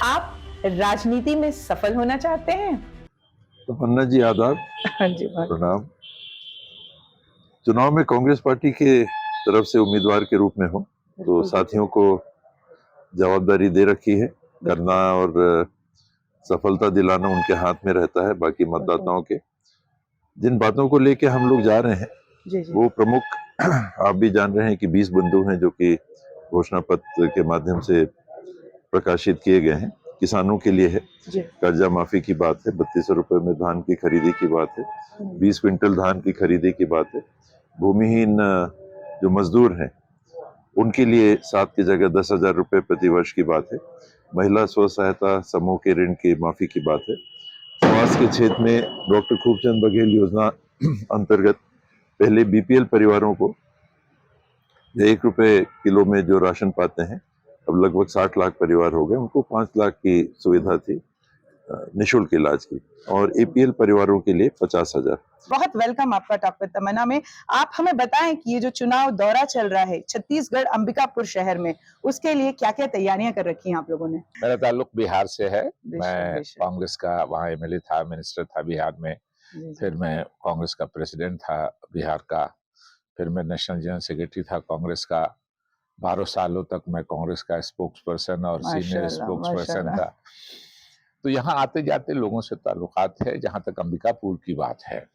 आप राजनीति में सफल होना चाहते हैं? तमन्ना जी आदाब। हाँ जी, प्रणाम। चुनाव में कांग्रेस पार्टी के तरफ से उम्मीदवार के रूप में हूँ, तो साथियों को जवाबदारी दे रखी है करना, और सफलता दिलाना उनके हाथ में रहता है। बाकी मतदाताओं के जिन बातों को लेके हम लोग जा रहे हैं वो प्रमुख आप भी जान रहे हैं कि 20 बिंदु हैं जो कि घोषणा पत्र के माध्यम से प्रकाशित किए गए हैं। किसानों के लिए है, कर्जा माफी की बात है, 3200 रुपए में धान की खरीदी की बात है, 20 क्विंटल धान की खरीदी की बात है, भूमिहीन जो मजदूर हैं उनके लिए 7 की जगह 10,000 रुपए प्रति वर्ष की बात है, महिला स्व सहायता समूह के ऋण की माफी की बात है, स्वास्थ्य के क्षेत्र में डॉक्टर खूबचंद बघेल योजना अंतर्गत पहले बीपीएल परिवारों को 1 रुपए किलो में जो राशन पाते हैं अब लगभग 60 लाख परिवार हो गए, उनको 5 लाख की सुविधा थी निःशुल्क इलाज की, और एपीएल परिवारों के लिए 50,000। बहुत वेलकम आपका डॉक्टर तमन्ना में। आप हमें बताएं कि ये जो चुनाव दौरा चल रहा है छत्तीसगढ़ अंबिकापुर शहर में, उसके लिए क्या क्या तैयारियां कर रखी हैं आप लोगों ने? मेरा ताल्लुक बिहार से है। मैं कांग्रेस का वहाँ एमएलए था, मिनिस्टर था बिहार में, फिर मैं कांग्रेस का प्रेसिडेंट था बिहार का, फिर मैं नेशनल जनरल सेक्रेटरी था कांग्रेस का। 12 सालों तक मैं कांग्रेस का स्पोक्स पर्सन और सीनियर स्पोक्स पर्सन था। तो यहाँ आते जाते लोगों से ताल्लुकात है। जहाँ तक अंबिकापुर की बात है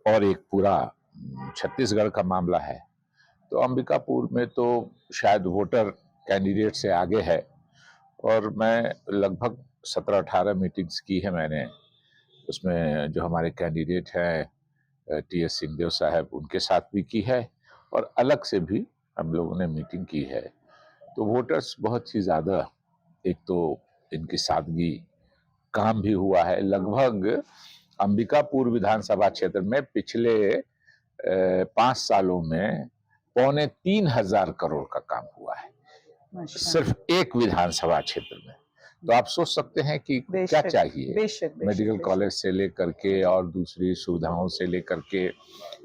और एक पूरा छत्तीसगढ़ का मामला है, तो अंबिकापुर में तो शायद वोटर कैंडिडेट से आगे है, और मैं लगभग 17-18 मीटिंग्स की है मैंने। उसमें जो हमारे कैंडिडेट हैं टीएस सिंहदेव साहब, उनके साथ भी की है, और अलग से भी हम लोगों ने मीटिंग की है। तो वोटर्स बहुत ही ज़्यादा, एक तो इनकी सादगी, काम भी हुआ है। लगभग अंबिकापुर विधानसभा क्षेत्र में पिछले 5 सालों में 2,300 करोड़ का काम हुआ है सिर्फ एक विधानसभा क्षेत्र में। तो आप सोच सकते हैं कि क्या चाहिए, मेडिकल कॉलेज से लेकर के और दूसरी सुविधाओं से लेकर के,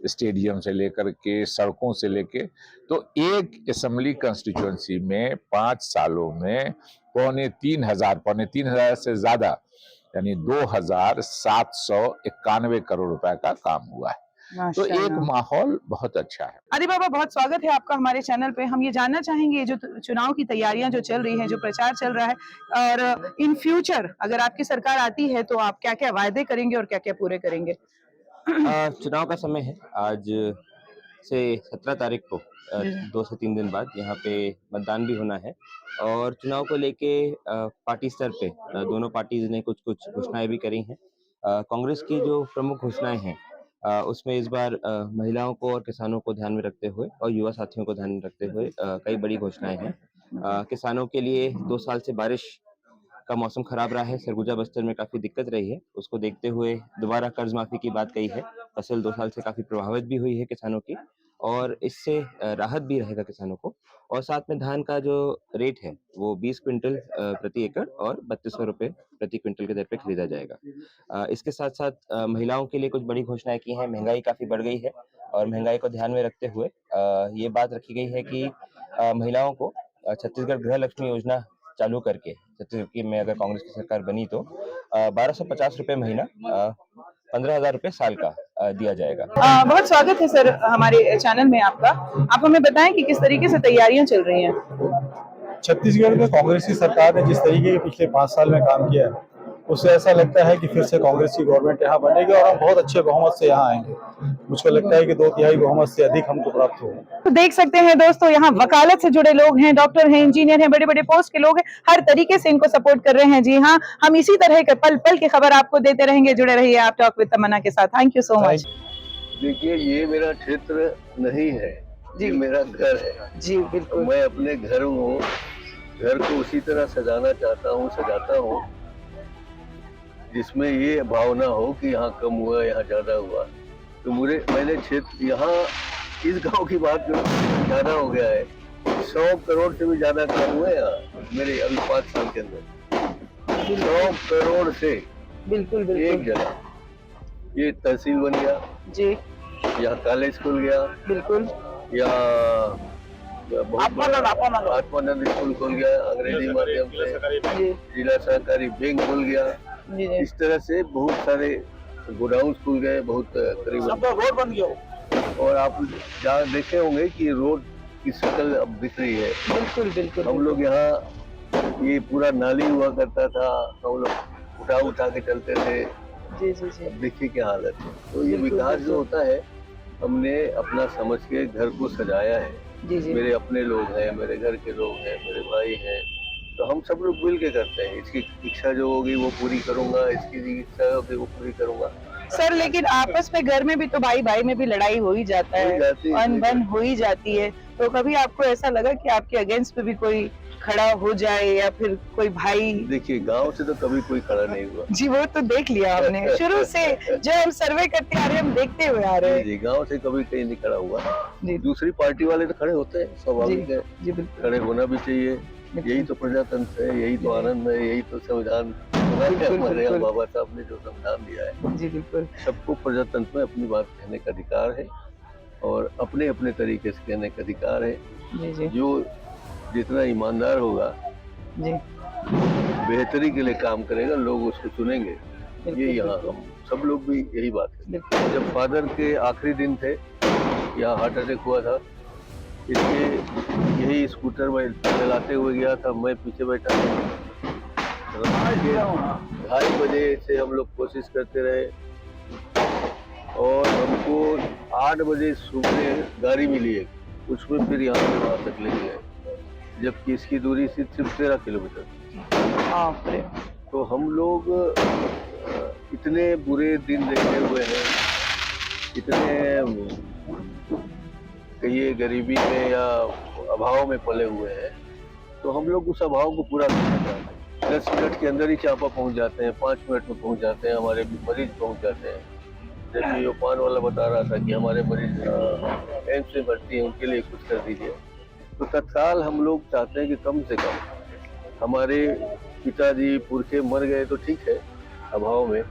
स्टेडियम से लेकर के, सड़कों से लेके, तो एक असेंबली कंस्टिट्यूएंसी में 5 सालों में 2,300 से ज्यादा, यानी 2,791 करोड़ रुपए का काम हुआ है। तो एक माहौल बहुत अच्छा है। अरे बाबा, बहुत स्वागत है आपका हमारे चैनल पे। हम ये जानना चाहेंगे जो चुनाव की तैयारियां जो चल रही हैं, जो प्रचार चल रहा है, और इन फ्यूचर अगर आपकी सरकार आती है तो आप क्या क्या वायदे करेंगे और क्या क्या पूरे करेंगे? चुनाव का समय है। आज से 17 तारीख को 2 से 3 दिन बाद यहाँ पे मतदान भी होना है, और चुनाव को लेके पार्टी स्तर पे दोनों पार्टीज ने कुछ कुछ घोषणाएं भी करी हैं। कांग्रेस की जो प्रमुख घोषणाएं हैं उसमें इस बार महिलाओं को और किसानों को ध्यान में रखते हुए और युवा साथियों को ध्यान में रखते हुए कई बड़ी घोषणाएं हैं। किसानों के लिए 2 साल से बारिश का मौसम खराब रहा है, सरगुजा बस्तर में काफी दिक्कत रही है, उसको देखते हुए दोबारा कर्ज माफी की बात कही है। फसल 2 साल से काफी प्रभावित भी हुई है किसानों की, और इससे राहत भी रहेगा किसानों को। और साथ में धान का जो रेट है वो 20 क्विंटल प्रति एकड़ और 3200 रुपए प्रति क्विंटल के दर पे खरीदा जाएगा। इसके साथ साथ महिलाओं के लिए कुछ बड़ी घोषणाएं की हैं। महंगाई काफी बढ़ गई है, और महंगाई को ध्यान में रखते हुए ये बात रखी गई है कि महिलाओं को छत्तीसगढ़ गृह लक्ष्मी योजना चालू करके, छत्तीसगढ़ में अगर कांग्रेस की सरकार बनी तो 1250 रुपए महीना, 15,000 रुपए साल का दिया जाएगा। बहुत स्वागत है सर हमारे चैनल में आपका। आप हमें बताएं कि किस तरीके से तैयारियां चल रही हैं? छत्तीसगढ़ में कांग्रेस की सरकार ने जिस तरीके के पिछले 5 साल में काम किया है, उससे ऐसा लगता है कि फिर से कांग्रेस की गवर्नमेंट यहाँ बनेगी और हम बहुत अच्छे बहुमत से यहाँ आएंगे। मुझको लगता है कि 2/3 बहुमत से अधिक हमको प्राप्त होगा। तो देख सकते हैं दोस्तों, यहाँ वकालत से जुड़े लोग हैं, डॉक्टर हैं, इंजीनियर हैं, बड़े बड़े पोस्ट के लोग हैं, हर तरीके से इनको सपोर्ट कर रहे हैं। जी हाँ, हम इसी तरह के पल पल की खबर आपको देते रहेंगे। जुड़े रहिए आप टॉक विद तमन्ना के साथ। Thank you so much. देखिए, ये मेरा क्षेत्र नहीं है, ये मेरा घर है। जी बिल्कुल। मैं अपने घर को उसी तरह सजाना चाहता हूँ, सजाता हूँ जिसमें ये भावना हो कि यहाँ कम हुआ, यहाँ ज्यादा हुआ। तो मैंने क्षेत्र यहाँ इस गांव की बात जो ज्यादा हो गया है, 100 करोड़ से भी ज्यादा काम हुआ है यहाँ मेरे अभी 5 साल के अंदर। 100 करोड़ से बिल्कुल एक जगह ये तहसील बन गया जी, यहाँ कॉलेज खुल गया, बिल्कुल, यहाँ बहुत आत्मानंद स्कूल खुल गया अंग्रेजी माध्यम से, जी जिला सहकारी बैंक खुल गया। जी जी इस तरह से बहुत सारे गोडाउन खुल गए, बहुत करीब रोड बन गया। और आप जहाँ देखे होंगे कि रोड की शक्ल अब दिख रही है। बिल्कुल बिल्कुल हम लोग यहाँ ये पूरा नाली हुआ करता था, हम लोग उठा के चलते थे। जी जी जी अब देखिए क्या हालत है। तो ये बिल्कुल, विकास जो बिल्कुल। होता है, हमने अपना समझ के घर को सजाया है। जी जी मेरे अपने लोग हैं, मेरे घर के लोग हैं, मेरे भाई हैं, तो हम सब लोग मिल के करते हैं। इसकी इच्छा जो होगी वो पूरी करूंगा, इसकी इच्छा होगी वो पूरी करूंगा। सर, लेकिन आपस में घर में भी तो भाई भाई में भी लड़ाई हो ही जाता हो ही है, जाती है, अनबन हो ही जाती है। तो कभी आपको ऐसा लगा कि आपके अगेंस्ट पे भी कोई खड़ा हो जाए या फिर कोई भाई? देखिए गांव से तो कभी कोई खड़ा नहीं हुआ। जी वो तो देख लिया आपने शुरू से, जो हम सर्वे करते आ रहे हैं हम देखते हुए आ रहे हैं। जी गांव से कभी कहीं नहीं खड़ा हुआ। जी दूसरी पार्टी वाले तो खड़े होते हैं, स्वाभाविक है, जी बिल्कुल खड़े होना भी चाहिए। यही तो प्रजातंत्र है, यही तो आनंद है, यही तो संविधान हमारे यहाँ बाबा साहब ने जो संविधान दिया है। जी बिल्कुल सबको प्रजातंत्र में अपनी बात कहने का अधिकार है और अपने अपने तरीके से कहने का अधिकार है। जी जी जो जितना ईमानदार होगा, जी बेहतरी के लिए काम करेगा, लोग उसको चुनेंगे। बिल्कुल, ये यहाँ बिल्कुल। हम सब लोग भी यही बात है। बिल्कुल जब फादर के आखिरी दिन थे, यहाँ हार्ट अटैक हुआ था, इसलिए यही स्कूटर में चलाते हुए गया था, मैं पीछे बैठा था। रात के 2:30 बजे से हम लोग कोशिश करते रहे और हमको 8 बजे सुबह गाड़ी मिली है, उसमें फिर यहाँ से वहाँ तक ले गए, जबकि इसकी दूरी सिर्फ 13 किलोमीटर। बाप रे। तो हम लोग इतने बुरे दिन देखे हुए हैं, इतने कहिए गरीबी में या अभाव में पले हुए हैं, तो हम लोग उस अभाव को पूरा करना चाहते हैं। 10 मिनट के अंदर ही चापा पहुंच जाते हैं, 5 मिनट में पहुंच जाते हैं, हमारे मरीज पहुंच जाते हैं। जैसे ये पान वाला बता रहा था कि हमारे मरीज एम्स में भर्ती हैं, उनके लिए कुछ कर दीजिए। तो तत्काल हम लोग चाहते हैं कि कम से कम हमारे पिताजी पुरखे मर गए तो ठीक है अभाव में,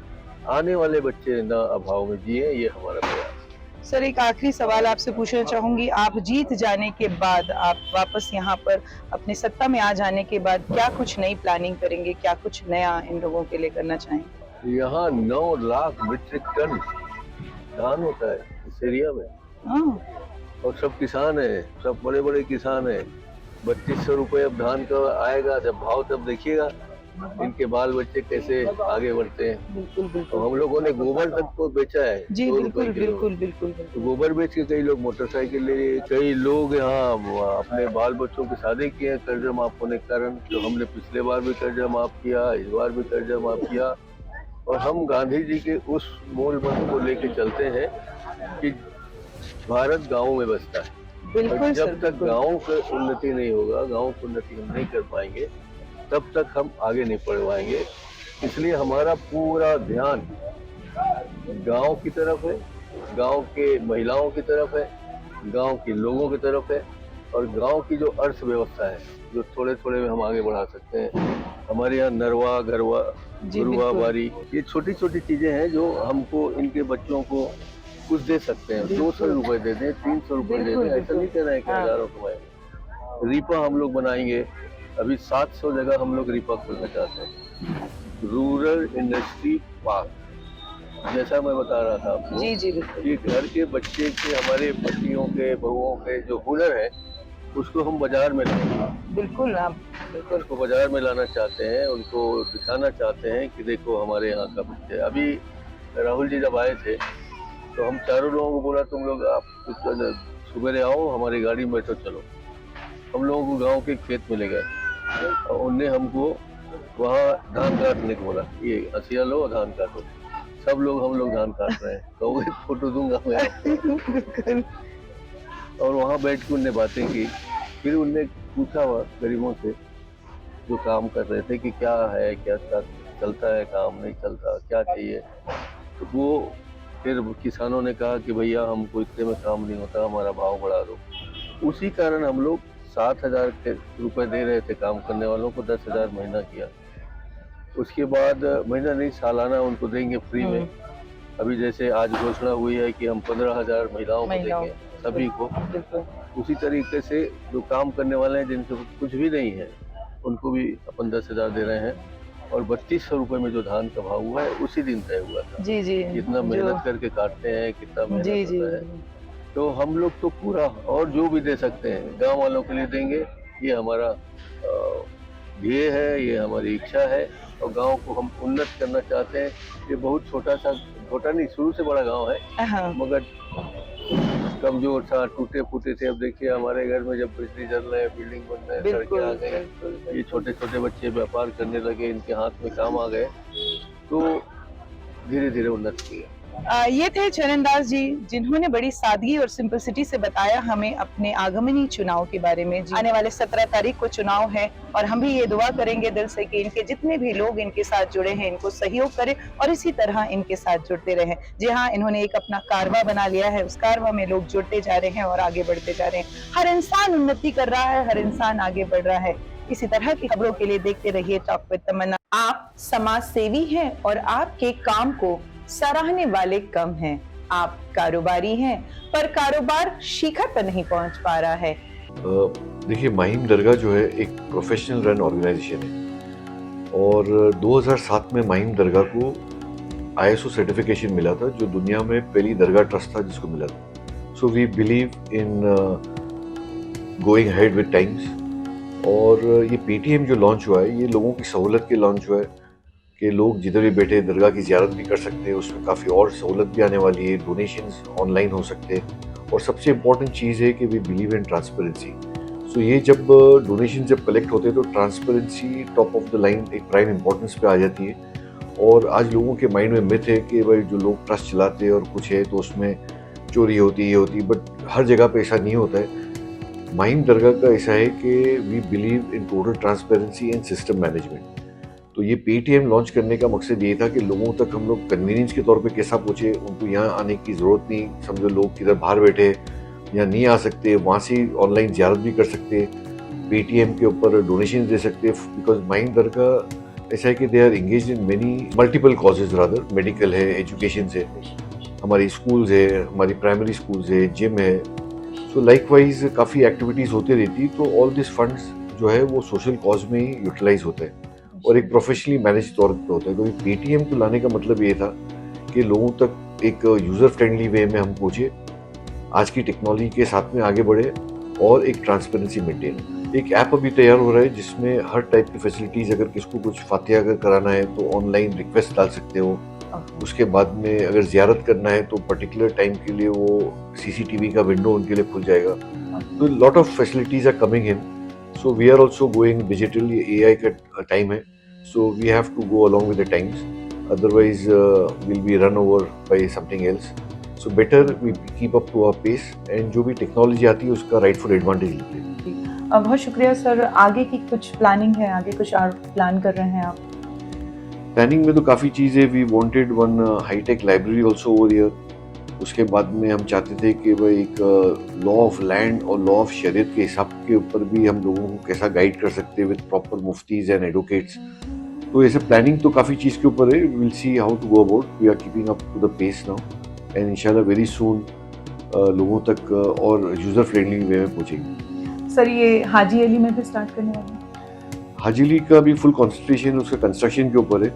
आने वाले बच्चे ना अभाव में जिए, ये हमारा प्रयास। सर, एक आखिरी सवाल आपसे पूछना चाहूंगी, आप जीत जाने के बाद, आप वापस यहाँ पर अपनी सत्ता में आ जाने के बाद क्या कुछ नई प्लानिंग करेंगे, क्या कुछ नया इन लोगों के लिए करना चाहेंगे? यहाँ 9 लाख मीट्रिक टन धान होता है इस एरिया में, हाँ, और सब किसान है, सब बड़े बड़े किसान है। 3200 रुपये अब धान का आएगा, जब भाव तब देखिएगा इनके बाल बच्चे कैसे आगे बढ़ते हैं। बिल्कुल तो बिल्कुल हम लोगों ने गोबर तक को बेचा है, जी 2 बिल्कुल रुपए किलो। बिल्कुल बिल्कुल तो बिल्कुल गोबर बेच के कई लोग मोटरसाइकिल ले लिए, कई लोग यहाँ अपने बाल बच्चों की शादी किए हैं कर्जा माफ होने के कारण। तो हमने पिछले बार भी कर्जा माफ किया, इस बार भी कर्जा माफ किया, और हम गांधी जी के उस मूल मंत्र को लेके चलते हैं कि भारत गाँव में बसता है। बिल्कुल और सर, जब तक बिल्कुल। गाँव की उन्नति नहीं होगा, गाँव की उन्नति हम नहीं कर पाएंगे, तब तक हम आगे नहीं बढ़ पाएंगे। इसलिए हमारा पूरा ध्यान गांव की तरफ है, गांव के महिलाओं की तरफ है, गांव के लोगों की तरफ है, और गांव की जो अर्थव्यवस्था है, जो थोड़े थोड़े में हम आगे बढ़ा सकते हैं। हमारे यहाँ नरवा, गरवा, जी, गुरुआ, बिल्कुल। बारी, ये छोटी छोटी चीजें हैं जो हमको इनके बच्चों को कुछ दे सकते हैं। 200 रुपए दे दें, 300 रुपए दे बिल्कुल, दें, ऐसा नहीं कह रहे हैं कि हाँ। हजारों कमाएंगे। रीपा हम लोग बनाएंगे, अभी 700 जगह हम लोग रीपा खोलना चाहते हैं। रूरल इंडस्ट्री पार्क, जैसा मैं बता रहा था आपको, जी जी बिल्कुल कि घर के बच्चे के, हमारे पतियों के, बहुओं के जो हुनर है, उसको हम बाजार में लाएंगे। बिल्कुल, आप बिल्कुल उसको बाजार में लाना चाहते हैं, उनको दिखाना चाहते हैं कि देखो हमारे यहाँ का बच्चे। अभी राहुल जी जब आए थे तो हम चारों लोगों को बोला, तुम लोग आप सुबह आओ, हमारी गाड़ी में बैठो, चलो। हम लोगों को गांव के खेत में ले गए और उनने हमको वहाँ धान काटने को बोला, ये हसिया लो और धान काटो। सब लोग, हम लोग धान काट रहे हैं, तो एक फोटो दूंगा मैं आपको। बिल्कुल और वहाँ बैठ के उनने बातें की। फिर उनने पूछा हुआ गरीबों से जो काम कर रहे थे कि क्या है, क्या चलता है, काम नहीं चलता, क्या चाहिए। तो वो फिर किसानों ने कहा कि भैया हमको इतने में काम नहीं होता, हमारा भाव बढ़ा दो। उसी कारण हम लोग 7,000 रुपए दे रहे थे काम करने वालों को, 10,000 महीना किया। उसके बाद महीना नहीं, सालाना उनको देंगे फ्री में। अभी जैसे आज घोषणा हुई है कि हम 15,000 महिलाओं को देंगे सभी को। बिल्कुल उसी तरीके से जो काम करने वाले हैं जिनके कुछ भी नहीं है उनको भी अपन 10,000 दे रहे हैं। और 3200 रुपये में जो धान का भाव हुआ है उसी दिन तय हुआ था। जी जी कितना मेहनत करके काटते हैं, कितना जी मेहनत जी होता है। तो हम लोग तो पूरा और जो भी दे सकते हैं गांव वालों के लिए देंगे। ये हमारा ध्येय है, ये हमारी इच्छा है और गांव को हम उन्नत करना चाहते हैं। ये बहुत छोटा नहीं, शुरू से बड़ा गांव है हाँ मगर कमजोर था, टूटे फूटे थे। अब देखिए हमारे घर में जब बिजली जल रहे हैं, बिल्डिंग बन रहे हैं, बिल्कुल सड़कें आ गए, बिल्कुल ये छोटे छोटे बच्चे व्यापार करने लगे, इनके हाथ में काम आ गए, तो धीरे धीरे उन्नत किया। ये थे चरण दास जी, जिन्होंने बड़ी सादगी और सिंपलिसिटी से बताया हमें अपने आगमनी चुनाव के बारे में। आने वाले 17 तारीख को चुनाव है और हम भी ये दुआ करेंगे दिल से कि इनके जितने भी लोग इनके साथ जुड़े हैं इनको सहयोग करें और इसी तरह इनके साथ जुड़ते रहें। जी हाँ, इन्होंने एक अपना कारवा बना लिया है, उस कारवा में लोग जुड़ते जा रहे हैं और आगे बढ़ते जा रहे हैं। हर इंसान उन्नति कर रहा है, हर इंसान आगे बढ़ रहा है। इसी तरह की खबरों के लिए देखते रहिए टॉक विद तमन्ना। आप समाज सेवी हैं और आपके काम को सराहने वाले कम हैं। आप कारोबारी हैं पर कारोबार शिखर पर नहीं पहुंच पा रहा है। देखिए, माहिम दरगाह जो है एक प्रोफेशनल रन ऑर्गेनाइजेशन है और 2007 में माहिम दरगाह को ISO सर्टिफिकेशन मिला था, जो दुनिया में पहली दरगाह ट्रस्ट था जिसको मिला था। So we believe in going ahead with times. और ये PTM जो लॉन्च हुआ है, ये लोगों की सहूलत के लॉन्च हुआ है कि लोग जिधर भी बैठे दरगाह की ज़ियारत भी कर सकते हैं। उसमें काफ़ी और सहूलत भी आने वाली है, डोनेशंस ऑनलाइन हो सकते हैं और सबसे इम्पॉर्टेंट चीज़ है कि वी बिलीव इन ट्रांसपेरेंसी। सो ये जब डोनेशन जब कलेक्ट होते हैं तो transparency top of the line एक प्राइम इम्पोर्टेंस पे आ जाती है। और आज लोगों के माइंड में मिथ है कि भाई जो लोग ट्रस्ट चलाते हैं और कुछ है तो उसमें चोरी होती है बट हर जगह पे ऐसा नहीं होता है। माहिम दरगाह का ऐसा है कि we believe in total transparency and system management. तो ये PTM लॉन्च करने का मकसद ये था कि लोगों तक हम लोग कन्वीनियंस के तौर पे कैसा पहुँचे। उनको यहाँ आने की ज़रूरत नहीं, समझो लोग किधर बाहर बैठे यहाँ नहीं आ सकते, वहाँ से ऑनलाइन ज़ियारत भी कर सकते, PTM के ऊपर डोनेशन दे सकते। बिकॉज माहिम दरगाह ऐसा है कि they are engage in many multiple causes, rather medical है, एजुकेशन है, हमारी स्कूल्स है, हमारी प्राइमरी स्कूल्स है, जिम है। सो लाइकवाइज काफ़ी एक्टिविटीज़ होती रहती, तो ऑल दिस फंड्स जो है वो सोशल कॉज में ही यूटिलाइज होता है और एक प्रोफेशनली मैनेज तौर पे होता है। तो PTM को लाने का मतलब ये था कि लोगों तक एक यूज़र फ्रेंडली वे में हम पहुँचे, आज की टेक्नोलॉजी के साथ में आगे बढ़े और एक ट्रांसपेरेंसी मेंटेन। एक ऐप अभी तैयार हो रहा है जिसमें हर टाइप की फैसिलिटीज़, अगर किसको कुछ फातिहा अगर कराना है तो ऑनलाइन रिक्वेस्ट डाल सकते हो। उसके बाद में अगर ज़ियारत करना है तो पर्टिकुलर टाइम के लिए वो CCTV का विंडो उनके लिए खुल जाएगा। तो lot of facilities are coming in. So we are also going digital. AI का time है, so we have to go along with the times. Otherwise, we'll be run over by something else. So better we keep up to our pace and जो भी technology आती है उसका rightful advantage लेते हैं। बहुत शुक्रिया सर। आगे की कुछ प्लानिंग है, आगे कुछ और प्लान कर रहे हैं आप? प्लानिंग में तो काफ़ी चीज़ें, we wanted one hi tech library also over here. उसके बाद में हम चाहते थे कि भाई एक लॉ ऑफ लैंड और लॉ ऑफ शरीयत के हिसाब के ऊपर भी हम लोगों को कैसा गाइड कर सकते हैं विद प्रॉपर मुफ्तीज एंड एडवोकेट्स। तो ऐसे प्लानिंग तो काफ़ी चीज़ के ऊपर है। Will see how to go about, we are keeping up to the pace now and इंशाल्लाह वेरी सून लोगों तक और यूज़र फ्रेंडली वे में पहुँचेंगे। सर ये हाजी अली में भी स्टार्ट करने वाले हैं? हाजी अली का भी फुल कॉन्सेंट्रेशन उसका कंस्ट्रक्शन के ऊपर है।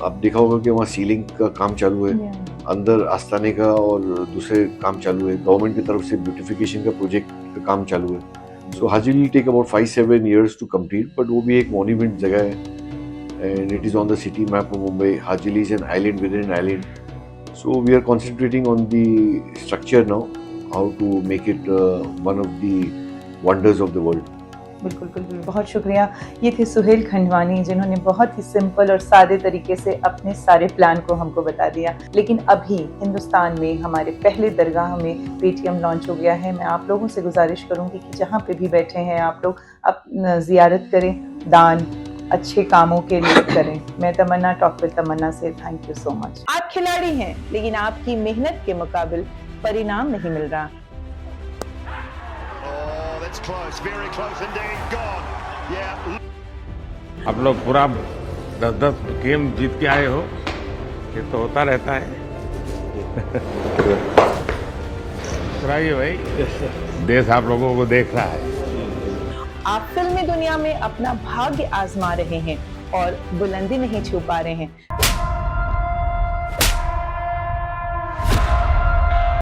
आप देखा होगा कि वहाँ सीलिंग का काम चालू है, अंदर आस्ताने का और दूसरे काम चालू है, गवर्नमेंट की तरफ से ब्यूटिफिकेशन का प्रोजेक्ट का काम चालू है। So Haji Ali take about 5-7 years to complete, but वो भी एक मॉन्यूमेंट जगह है and it is on the city map of Mumbai. Haji Ali is an island within an island. So we are concentrating on the structure now, how to make it one of the wonders of the world. बिल्कुल बिल्कुल, बहुत शुक्रिया। ये थे सुहेल खंडवानी, जिन्होंने बहुत ही simple और सादे तरीके से अपने सारे प्लान को हमको बता दिया। लेकिन अभी हिंदुस्तान में हमारे पहले दरगाह में PTM लॉन्च हो गया है। मैं आप लोगों से गुजारिश करूंगी कि जहाँ पे भी बैठे हैं आप लोग अपना ज़ियारत करें, दान अच्छे कामों के लिए करें। मैं तमन्ना, टॉक विद तमन्ना से थैंक यू सो मच। आप खिलाड़ी हैं लेकिन आपकी मेहनत के मुकाबिल परिणाम नहीं मिल रहा। It's close, very close indeed. Gone. Yeah. आप लोग पूरा 10-10 गेम जीत के आए हो, ये तो होता रहता है। मुस्कुराइए भाई, देश आप लोगों को देख रहा है। आप फिल्मी दुनिया में अपना भाग्य आजमा रहे हैं और बुलंदी नहीं छू पा रहे हैं।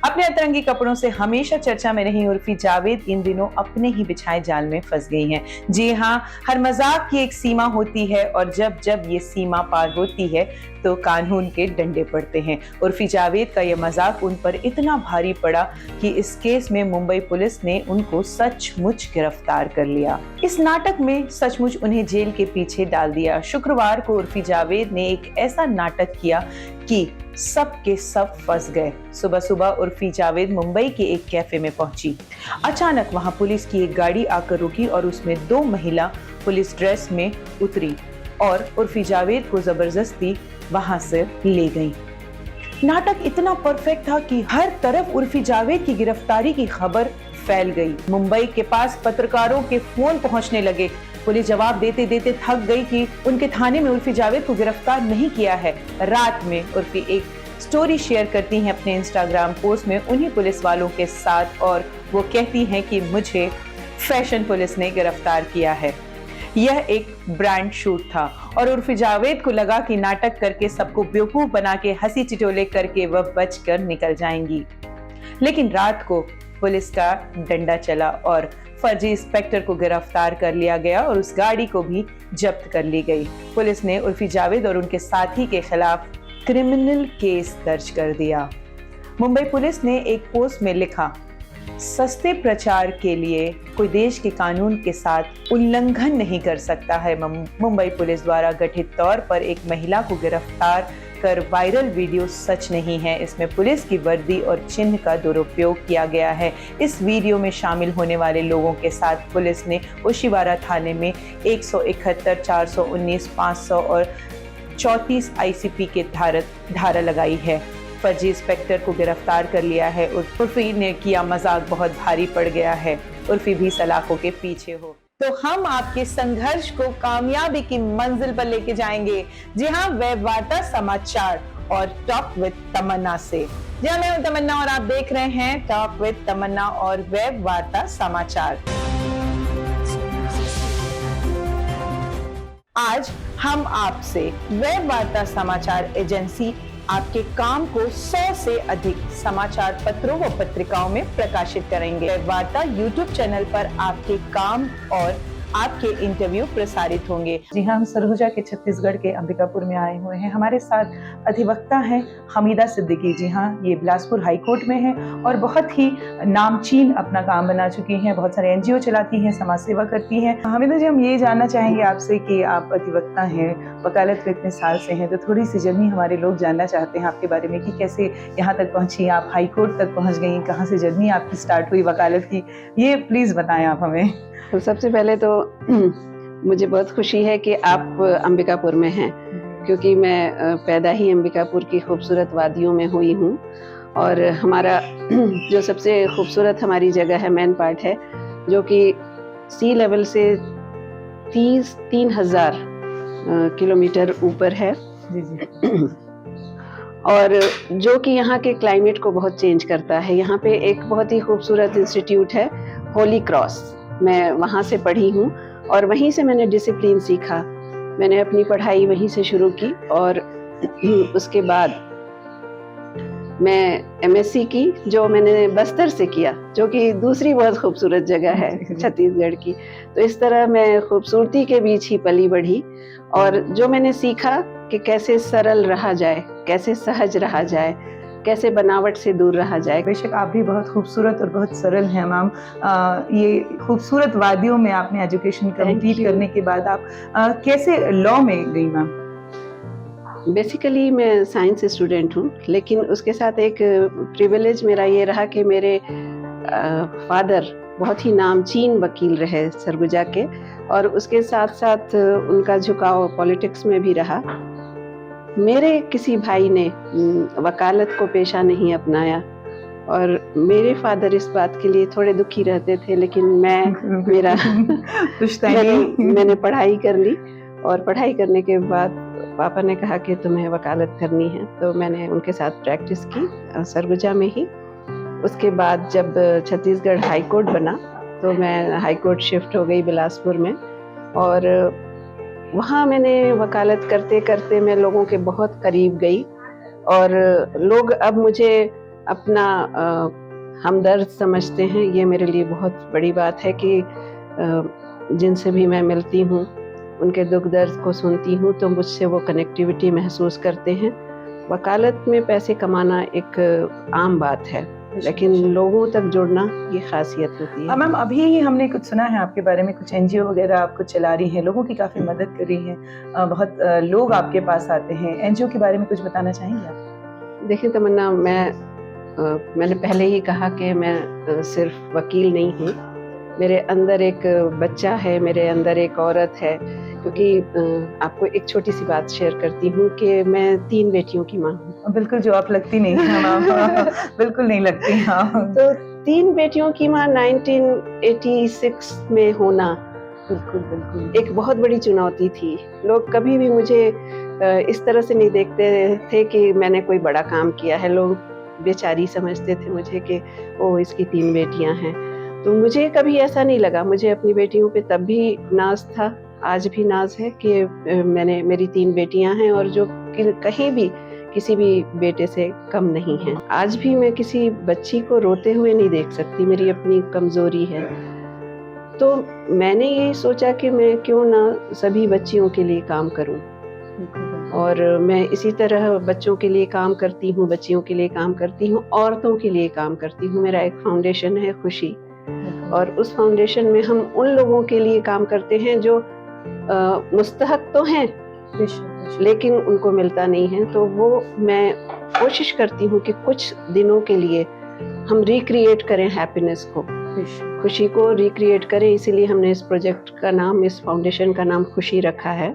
अपने अतरंगी कपड़ों से हमेशा चर्चा में रही उर्फी जावेद इन दिनों अपने ही बिछाए जाल में फंस गई हैं। जी हाँ, हर मजाक की एक सीमा होती है और जब जब ये सीमा पार होती है तो कानून के डंडे पड़ते हैं। उर्फी जावेद का ये मजाक उन पर इतना भारी पड़ा कि इस केस में मुंबई पुलिस ने उनको सचमुच गिरफ्तार कर लिया। इस नाटक में सचमुच उन्हें जेल के पीछे डाल दिया। शुक्रवार को उर्फी जावेद ने एक ऐसा नाटक किया कि सब के सब फंस गए। सुबह सुबह उर्फी जावेद मुंबई के एक कैफे में पहुंची। अचानक वहां पुलिस की एक गाड़ी आकर रुकी और उसमें 2 महिला पुलिस ड्रेस में उतरी और उर्फी जावेद को जबरदस्ती वहां से ले गई। नाटक इतना परफेक्ट था कि हर तरफ उर्फी जावेद की गिरफ्तारी की खबर फैल गई। मुंबई के पास पत्रकारों के फोन पहुंचने लगे। पुलिस जवाब देते देते थक गई कि उनके थाने में उर्फी जावेद को गिरफ्तार नहीं किया है। रात में उर्फी एक स्टोरी शेयर करती हैं अपने इंस्टाग्राम पोस्ट में उन्हीं पुलिस वालों के साथ और वो कहती हैं कि मुझे फैशन पुलिस ने गिरफ्तार किया है। यह एक ब्रांड शूट था और उर्फी जावेद को लगा कि नाटक करके सबको बेवकूफ बना के हंसी टिटोले करके वह बचकर निकल जाएंगी। लेकिन रात को पुलिस का डंडा चला और फर्जी इंस्पेक्टर को गिरफ्तार कर लिया गया और उस गाड़ी को भी जब्त कर ली गई। पुलिस ने उर्फी जावेद और उनके साथी के खिलाफ क्रिमिनल केस दर्ज कर दिया। मुंबई पुलिस ने एक पोस्ट में लिखा, सस्ते प्रचार के लिए कोई देश के कानून के साथ उल्लंघन नहीं कर सकता है। मुंबई पुलिस द्वारा गठित तौर पर एक महिला को गिरफ्तार कर वायरल वीडियो सच नहीं है। इसमें पुलिस की वर्दी और चिन्ह का दुरुपयोग किया गया है। इस वीडियो में शामिल होने वाले लोगों के साथ पुलिस ने ओशिवारा थाने में 171, 419, 500 और 34 ICP के धारा लगाई है। फर्जी इंस्पेक्टर को गिरफ्तार कर लिया है। उर्फी ने किया मजाक बहुत भारी पड़ गया है। उर्फी भी सलाखों के पीछे हो। तो हम आपके संघर्ष को कामयाबी की मंजिल पर लेके जाएंगे। जी हाँ, वेब वार्ता समाचार और टॉक विद तमन्ना से। जी हाँ, मैं हूं तमन्ना और आप देख रहे हैं टॉक विद तमन्ना और वेब वार्ता समाचार। आज हम आपसे वेब वार्ता समाचार एजेंसी आपके काम को 100 से अधिक समाचार पत्रों व पत्रिकाओं में प्रकाशित करेंगे। वेब वार्ता YouTube चैनल पर आपके काम और आपके इंटरव्यू प्रसारित होंगे। जी हाँ, हम सरगुजा के छत्तीसगढ़ के अंबिकापुर में आए हुए हैं। हमारे साथ अधिवक्ता हैं हमीदा सिद्दीकी। जी हाँ, ये बिलासपुर हाई कोर्ट में है और बहुत ही नामचीन अपना काम बना चुकी हैं। बहुत सारे NGO चलाती हैं, समाज सेवा करती हैं। हमीदा जी, हम ये जानना चाहेंगे आपसे कि आप अधिवक्ता हैं, वकालत में इतने साल से हैं, तो थोड़ी सी जर्नी हमारे लोग जानना चाहते हैं आपके बारे में कि कैसे यहाँ तक पहुँची, आप हाई कोर्ट तक पहुँच गई, कहाँ से जर्नी आपकी स्टार्ट हुई वकालत की, ये प्लीज़ बताएं आप हमें। तो सबसे पहले तो मुझे बहुत खुशी है कि आप अंबिकापुर में हैं, क्योंकि मैं पैदा ही अंबिकापुर की खूबसूरत वादियों में हुई हूँ और हमारा जो सबसे खूबसूरत हमारी जगह है मेन पार्ट है, जो कि सी लेवल से 3,000 किलोमीटर ऊपर है। और जो कि यहाँ के क्लाइमेट को बहुत चेंज करता है। यहाँ पे एक बहुत ही खूबसूरत इंस्टीट्यूट है होली क्रॉस, मैं वहाँ से पढ़ी हूँ और वहीं से मैंने डिसिप्लिन सीखा। मैंने अपनी पढ़ाई वहीं से शुरू की और उसके बाद मैं MSc की, जो मैंने बस्तर से किया, जो कि दूसरी बहुत खूबसूरत जगह है छत्तीसगढ़ की। तो इस तरह मैं खूबसूरती के बीच ही पली बढ़ी और जो मैंने सीखा कि कैसे सरल रहा जाए, कैसे सहज रहा जाए, कैसे बनावट से दूर रहा जाए। बेशक आप भी बहुत खूबसूरत और बहुत सरल हैं मैम। ये खूबसूरत वादियों में आपने एजुकेशन कंप्लीट करने के बाद आप कैसे लॉ में गई मैम? बेसिकली मैं साइंस स्टूडेंट हूँ, लेकिन उसके साथ एक प्रिविलेज मेरा ये रहा कि मेरे फादर बहुत ही नामचीन वकील रहे सरगुजा के और उसके साथ साथ उनका झुकाव पॉलिटिक्स में भी रहा। मेरे किसी भाई ने वकालत को पेशा नहीं अपनाया और मेरे फादर इस बात के लिए थोड़े दुखी रहते थे, लेकिन मैंने पढ़ाई कर ली और पढ़ाई करने के बाद पापा ने कहा कि तुम्हें वकालत करनी है, तो मैंने उनके साथ प्रैक्टिस की सरगुजा में ही उसके बाद जब छत्तीसगढ़ हाई कोर्ट बना तो मैं हाई कोर्ट शिफ्ट हो गई बिलासपुर में, और वहाँ मैंने वकालत करते करते मैं लोगों के बहुत करीब गई, और लोग अब मुझे अपना हमदर्द समझते हैं। ये मेरे लिए बहुत बड़ी बात है कि जिनसे भी मैं मिलती हूँ उनके दुख दर्द को सुनती हूँ तो मुझसे वो कनेक्टिविटी महसूस करते हैं। वकालत में पैसे कमाना एक आम बात है, लेकिन लोगों तक जुड़ना ये खासियत होती है। मैम, अभी ही हमने कुछ सुना है आपके बारे में, कुछ एनजीओ वगैरह आप कुछ चला रही हैं, लोगों की काफ़ी मदद कर रही हैं, बहुत लोग आपके पास आते हैं। एनजीओ के बारे में कुछ बताना चाहेंगे आप? देखिए तमन्ना, मैंने पहले ही कहा कि मैं सिर्फ वकील नहीं हूँ। मेरे अंदर एक बच्चा है, मेरे अंदर एक औरत है, क्योंकि आपको एक छोटी सी बात शेयर करती हूँ कि मैं 3 बेटियों की माँ हूँ। बिल्कुल, जो आप लगती नहीं हैं मैम। बिल्कुल नहीं लगती। हाँ, तो 3 बेटियों की माँ 1986 में होना बिल्कुल बिल्कुल एक बहुत बड़ी चुनौती थी। लोग कभी भी मुझे इस तरह से नहीं देखते थे कि मैंने कोई बड़ा काम किया है। लोग बेचारी समझते थे मुझे कि ओ, इसकी 3 बेटियां हैं। तो मुझे कभी ऐसा नहीं लगा। मुझे अपनी बेटियों पे तब भी नाज था, आज भी नाज है कि मेरी 3 बेटियां हैं, और जो कहीं भी किसी भी बेटे से कम नहीं है। आज भी मैं किसी बच्ची को रोते हुए नहीं देख सकती, मेरी अपनी कमजोरी है। तो मैंने ये सोचा कि मैं क्यों ना सभी बच्चियों के लिए काम करूं, और मैं इसी तरह बच्चों के लिए काम करती हूँ, बच्चियों के लिए काम करती हूँ, औरतों के लिए काम करती हूँ। मेरा एक फाउंडेशन है खुशी, और उस फाउंडेशन में हम उन लोगों के लिए काम करते हैं जो मुस्तहक तो हैं लेकिन उनको मिलता नहीं है। तो वो मैं कोशिश करती हूँ कि कुछ दिनों के लिए हम रिक्रिएट करें हैप्पीनेस को, खुशी को रिक्रिएट करें। इसीलिए हमने इस प्रोजेक्ट का नाम, इस फाउंडेशन का नाम खुशी रखा है।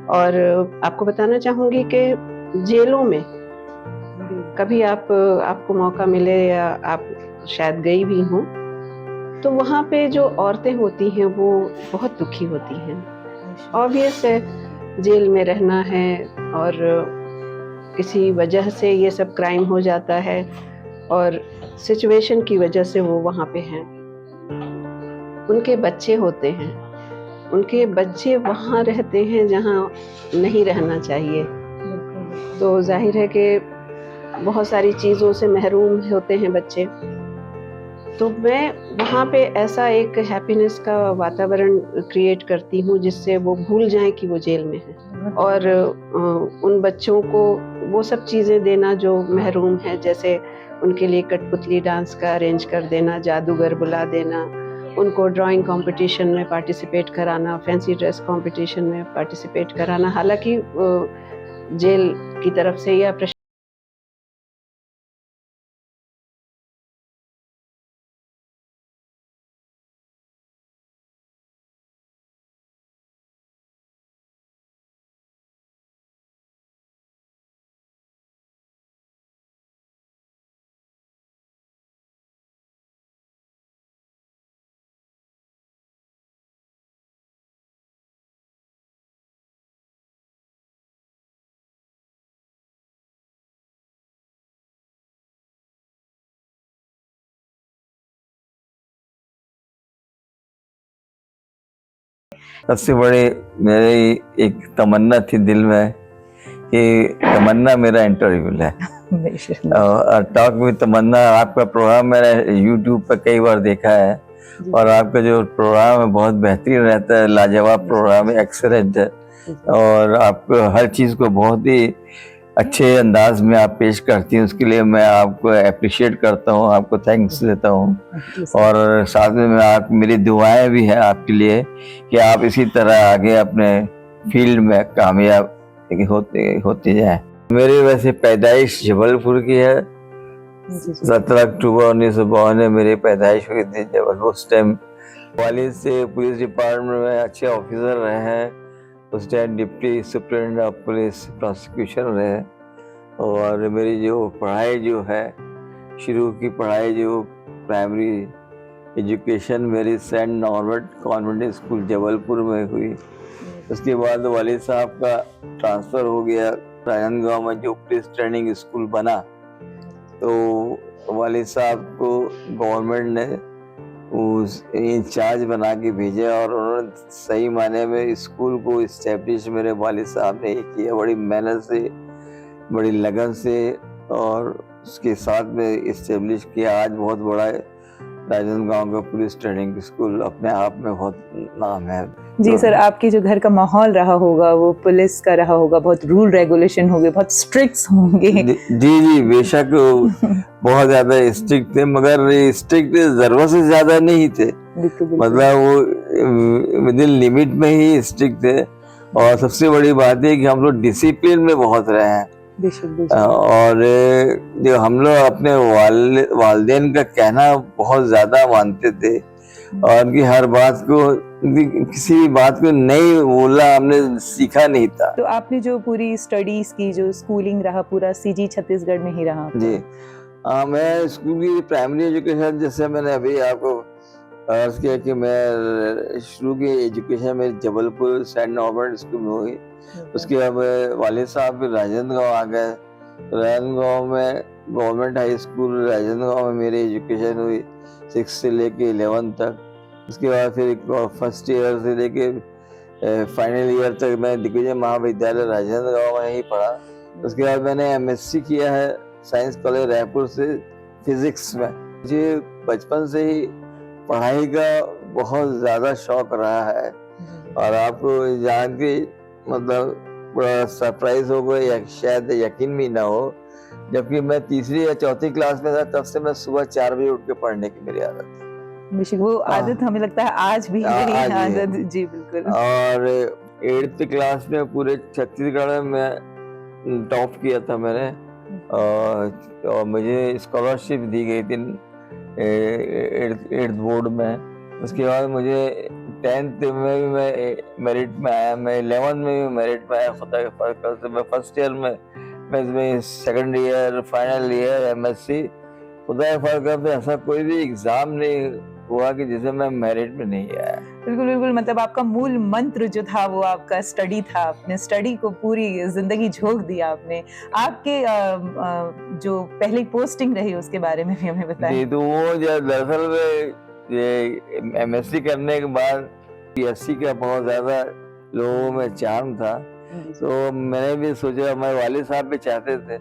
और आपको बताना चाहूँगी कि जेलों में कभी आपको मौका मिले या आप शायद गई भी हों, तो वहाँ पे जो औरतें होती हैं वो बहुत दुखी होती हैं। ऑब्वियस है, जेल में रहना है और किसी वजह से ये सब क्राइम हो जाता है, और सिचुएशन की वजह से वो वहाँ पे हैं। उनके बच्चे होते हैं, उनके बच्चे वहाँ रहते हैं जहाँ नहीं रहना चाहिए। तो जाहिर है कि बहुत सारी चीज़ों से महरूम होते हैं बच्चे। तो मैं वहाँ पे ऐसा एक हैप्पीनेस का वातावरण क्रिएट करती हूँ जिससे वो भूल जाएं कि वो जेल में हैं, और उन बच्चों को वो सब चीज़ें देना जो महरूम हैं, जैसे उनके लिए कठपुतली डांस का अरेंज कर देना, जादूगर बुला देना, उनको ड्राइंग कंपटीशन में पार्टिसिपेट कराना, फैंसी ड्रेस कंपटीशन में पार्टिसिपेट कराना। हालांकि जेल की तरफ से या सबसे बड़े मेरे एक तमन्ना थी दिल में कि तमन्ना मेरा इंटरव्यू है। टॉक विद तमन्ना आपका प्रोग्राम मैंने यूट्यूब पर कई बार देखा है, और आपका जो प्रोग्राम है बहुत बेहतरीन रहता है, लाजवाब प्रोग्राम है, एक्सेलेंट है, और आपको हर चीज़ को बहुत ही अच्छे अंदाज में आप पेश करती हैं। उसके लिए मैं आपको अप्रिशिएट करता हूँ, आपको थैंक्स देता हूँ, और साथ में मैं मेरी दुआएं भी हैं आपके लिए कि आप इसी तरह आगे अपने फील्ड में कामयाब होते जाएं। मेरी वैसे पैदाइश जबलपुर की है, 17 अक्टूबर 1952 में मेरी पैदाइश हुई थी जबलपुर। उस टाइम वालिद से पुलिस डिपार्टमेंट में अच्छे ऑफिसर रहे हैं, उस time deputy superintendent of police prosecution रहे। और मेरी जो पढ़ाई जो है, शुरू की पढ़ाई जो प्राइमरी एजुकेशन मेरी Saint Norbert convent school Jabalpur में हुई। उसके बाद वालिद साहब का ट्रांसफ़र हो गया राजनांदगांव में जो पुलिस ट्रेनिंग स्कूल बना, तो वालिद साहब को गवर्नमेंट ने उस इंचार्ज बना के भेजा और उन्होंने सही माने में स्कूल को इस्टेब्लिश मेरे वालिद साहब ने किया, बड़ी मेहनत से, बड़ी लगन से, और उसके साथ में इस्टेब्लिश किया। आज बहुत बड़ा राजनांदगांव का पुलिस ट्रेनिंग स्कूल अपने आप में बहुत नाम है। जी सर, आपके जो घर का माहौल रहा होगा वो पुलिस का रहा होगा, बहुत रूल रेगुलेशन होंगे, बहुत स्ट्रिक्ट होंगे। जी बेशक बहुत ज्यादा स्ट्रिक्ट थे, मगर स्ट्रिक्ट जरूरत से ज्यादा नहीं थे, मतलब वो विद इन लिमिट में ही स्ट्रिक्ट थे। और सबसे बड़ी बात है कि हम लोग डिसिप्लिन में बहुत रहे हैं। और जो हम लोग अपने वालिदैन का कहना बहुत ज्यादा मानते थे, और उनकी हर बात को, किसी भी बात को नहीं बोला हमने सीखा नहीं था। तो आपने जो पूरी स्टडीज की, जो स्कूलिंग रहा, पूरा सीजी छत्तीसगढ़ में ही रहा? जी मैं स्कूल की प्राइमरी एजुकेशन, जैसे मैंने अभी आपको अर्ज किया कि मैं शुरू की एजुकेशन में जबलपुर सेंट नॉर्बर्ट स्कूल में हुई। उसके बाद वालिद साहब फिर राजनांदगांव आ गए। राजनांदगांव में गवर्नमेंट हाई स्कूल राजनांदगांव में मेरी एजुकेशन हुई 6 से लेके 11 तक। उसके बाद फिर फर्स्ट ईयर से लेके फाइनल ईयर तक मैं दिग्विजय महाविद्यालय राजनांदगांव में ही पढ़ा। उसके बाद मैंने एमएससी किया है साइंस कॉलेज रायपुर से फिजिक्स में। मुझे बचपन से ही पढ़ाई का बहुत ज़्यादा शौक रहा है, और आपको जान के मतलब बड़ा सरप्राइज हो गया या शायद यकीन भी ना हो, जबकि मैं तीसरी या चौथी क्लास में था तब से मैं सुबह 4 बजे उठ के पढ़ने की मेरी आदत थी। बेशक वो आदत हमें लगता है आज भी यही आदत। जी बिल्कुल। और 8th क्लास में पूरे छत्तीसगढ़ में मैं टॉप किया था मैंने, और मुझे स्कॉलरशिप दी गई थी 8th बोर्ड में। उसके बाद मुझे 10th में भी मैं मेरिट में आया, मैं 11th में भी मेरिट में आया। खुदा के फर्क से मैं फर्स्ट ईयर में second year final year MSc, खुदा के फर्क से ऐसा कोई भी एग्जाम नहीं हुआ कि जिसे मैं मेरिट में नहीं आया। बिल्कुल बिल्कुल, मतलब आपका मूल मंत्र जो था वो आपका स्टडी था। आपने स्टडी को पूरी जिंदगी झोंक दिया आपने। आपके जो पहली पोस्टिंग रही उसके बारे में भी हमें बताएं। तो वो दरअसल में एमएससी करने के बाद पीएससी का बहुत ज्यादा लोगों में चार्म था, तो मैंने भी सोचा, हमारे वालिद साहब भी चाहते थे।